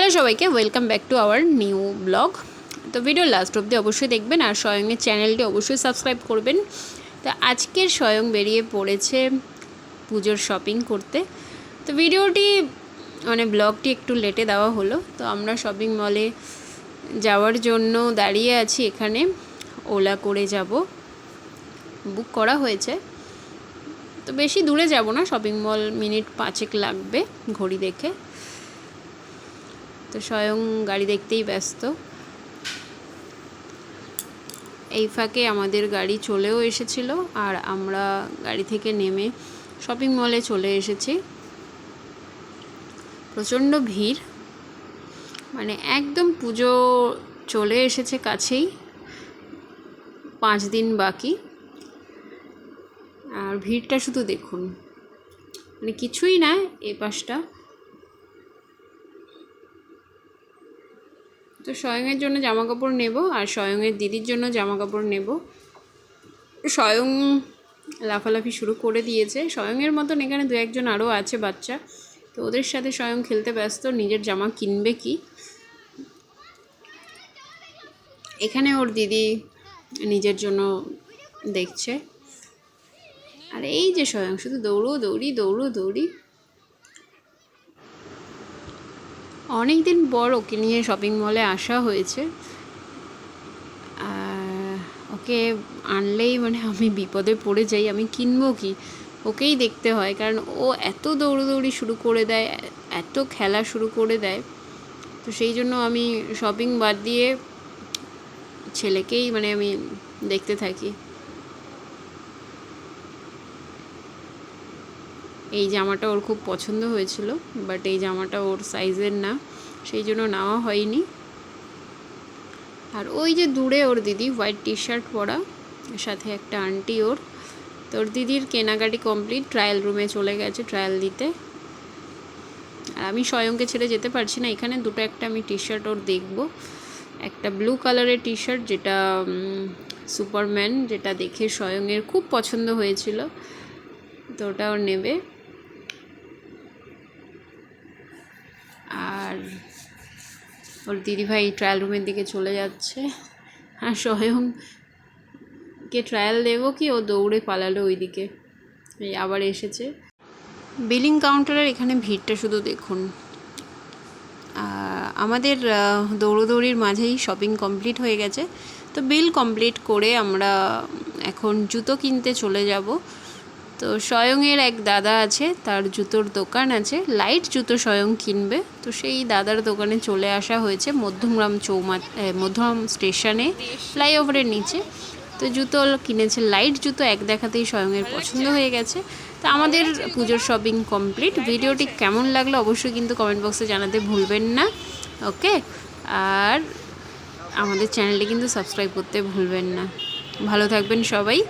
Hello সবাইকে, welcome back to our new blog. তো video last অবধি অবশ্যই দেখবেন আর স্বয়ংয়ের চ্যানেলটি অবশ্যই সাবস্ক্রাইব করবেন। তো আজকের স্বয়ং বেরিয়ে পড়েছে পুজোর শপিং করতে। তো ভিডিওটি ব্লগটি একটু লেটে দেওয়া হলো। তো আমরা শপিং মলে যাওয়ার জন্য দাঁড়িয়ে আছি, এখানে ওলা করে যাব, বুক করা হয়েছে। তো বেশি দূরে যাব না, শপিং মল মিনিট 5 লাগবে ঘড়ি দেখে। তো স্বয়ং গাড়ি দেখতেই ব্যস্ত। এই ফাঁকে আমাদের গাড়ি চলেও এসেছিল আর আমরা গাড়ি থেকে নেমে শপিং মলে চলে এসেছি। প্রচণ্ড ভিড়, একদম পুজো চলে এসেছে কাছেই, 5 দিন বাকি। আর ভিড়টা শুধু দেখুন, কিছুই না এই পাশটা। তো স্বয়ংয়ের জন্য জামা কাপড় নেব আর স্বয়ংয়ের দিদির জন্য জামা কাপড় নেব। স্বয়ং লাফালাফি শুরু করে দিয়েছে। স্বয়ংয়ের মতন এখানে 2-1জন আরও আছে বাচ্চা, তো ওদের সাথে স্বয়ং খেলতে ব্যস্ত। নিজের জামা কিনবে কি, এখানে ওর দিদি নিজের জন্য দেখছে। আর এই যে স্বয়ং শুধু দৌড়ি। অনেক দিন পর ওকে নিয়ে শপিং মলে আসা হয়েছে। ওকে আনলেই আমি বিপদে পড়ে যাই, আমি কিনবো কি, ওকেই দেখতে হয়। কারণ ও এত দৌড়ি শুরু করে দেয়, এত খেলা শুরু করে দেয়। তো সেই জন্য আমি শপিং বাদ দিয়ে ছেলেকেই আমি দেখতে থাকি। এই জামাটা ওর খুব পছন্দ হয়েছিল, বাট এই জামাটা ওর সাইজের না, সেই জন্য নেওয়া হয়নি। আর ওই যে দূরে ওর দিদি, হোয়াইট টি শার্ট পরা, সাথে একটা আন্টি ওর। তো ওর দিদির কেনাকাটি কমপ্লিট, ট্রায়াল রুমে চলে গেছে ট্রায়াল দিতে। আর আমি স্বয়ংকে ছেড়ে যেতে পারছি না। এখানে দুটো একটা আমি টি শার্ট ওর দেখবো। একটা ব্লু কালারের টি শার্ট, যেটা সুপারম্যান, যেটা দেখে স্বয়ংয়ের খুব পছন্দ হয়েছিল, তো ওটা ওর নেবে। আর ওর দিদিভাই ট্রায়াল রুমের দিকে চলে যাচ্ছে। আর স্বয়ংকে ট্রায়াল দেবো কি, ও দৌড়ে পালালো ওইদিকে, আবার এসেছে। বিলিং কাউন্টারের এখানে ভিড়টা শুধু দেখুন। আমাদের দৌড়োদৌড়ির মাঝেই শপিং কমপ্লিট হয়ে গেছে। তো বিল কমপ্লিট করে আমরা এখন জুতো কিনতে চলে যাব। তো স্বয়ংয়ের এক দাদা আছে, তার জুতোর দোকান আছে, লাইট জুতো স্বয়ং কিনবে। তো সেই দাদার দোকানে চলে আসা হয়েছে মধ্যমগ্রাম স্টেশনে, ফ্লাইওভারের নিচে। তো জুতো কিনেছে, লাইট জুতো, এক দেখাতেই স্বয়ংয়ের পছন্দ হয়ে গেছে। তো আমাদের পুজোর শপিং কমপ্লিট। ভিডিওটি কেমন লাগলো অবশ্যই কিন্তু কমেন্ট বক্সে জানাতে ভুলবেন না, ওকে? আর আমাদের চ্যানেলটি কিন্তু সাবস্ক্রাইব করতে ভুলবেন না। ভালো থাকবেন সবাই।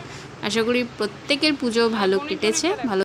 আশা করি প্রত্যেকের পুজো ভালো কেটেছে।